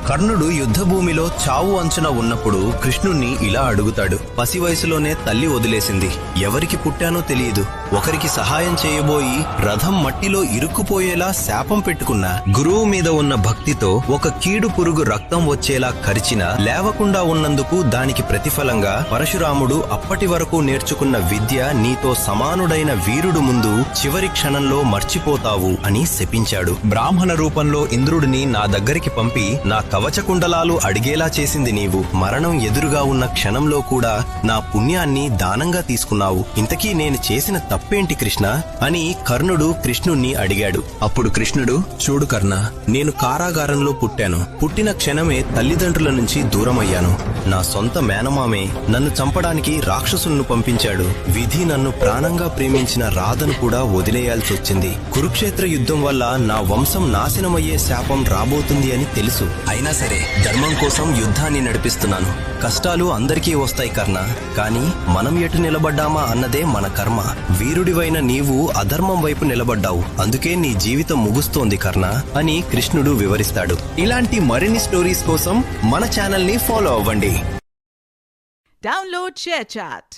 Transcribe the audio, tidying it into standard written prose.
కర్ణుడు యుద్ధభూమిలో చావు అంచున ఉన్నప్పుడు కృష్ణుణ్ణి ఇలా అడుగుతాడు. పసి వయసులోనే తల్లి వదిలేసింది, ఎవరికి పుట్టానో తెలియదు, ఒకరికి సహాయం చేయబోయి రథం మట్టిలో ఇరుక్కుపోయేలా శాపం పెట్టుకున్నా, గురువు మీద ఉన్న భక్తితో ఒక కీడు పురుగు రక్తం వచ్చేలా కరిచినా లేవకుండా ఉన్నందుకు దానికి ప్రతిఫలంగా పరశురాముడు అప్పటి వరకు నేర్చుకున్న విద్య నీతో సమానుడైన వీరుడు ముందు చివరి క్షణంలో మర్చిపోతావు అని శపించాడు. బ్రాహ్మణ రూపంలో ఇంద్రుడిని నా దగ్గరికి పంపి నా కవచకుండలాలు అడిగేలా చేసింది నీవు. మరణం ఎదురుగా ఉన్న క్షణంలో కూడా నా పుణ్యాన్ని దానంగా తీసుకున్నావు. ఇంతకీ నేను చేసిన తప్పేంటి కృష్ణ అని కర్ణుడు కృష్ణుణ్ణి అడిగాడు. అప్పుడు కృష్ణుడు, చూడు కర్ణ, నేను కారాగారంలో పుట్టాను. పుట్టిన క్షణమే తల్లిదండ్రుల నుంచి దూరమయ్యాను. నా సొంత మేనమామే నన్ను చంపడానికి రాక్షసులను పంపించాడు. విధి నన్ను ప్రాణంగా ప్రేమించిన రాధను కూడా వదిలేయాల్సి వచ్చింది. కురుక్షేత్ర యుద్ధం వల్ల నా వంశం నాశనమయ్యే శాపం రాబోతుంది అని తెలుసు. అయినా సరే ధర్మం కోసం యుద్ధాన్ని నడిపిస్తున్నాను. కష్టాలు అందరికీ వస్తాయి కర్ణ, కానీ మనం ఎటు నిలబడ్డామా అన్నదే మన కర్మ. వీరుడివైన నీవు అధర్మం వైపు నిలబడ్డావు, అందుకే నీ జీవితం ముగుస్తోంది కర్ణ అని కృష్ణుడు వివరిస్తాడు. ఇలాంటి మరిన్ని స్టోరీస్ కోసం మన ఛానల్ ని ఫాలో అవ్వండి. Download ShareChat.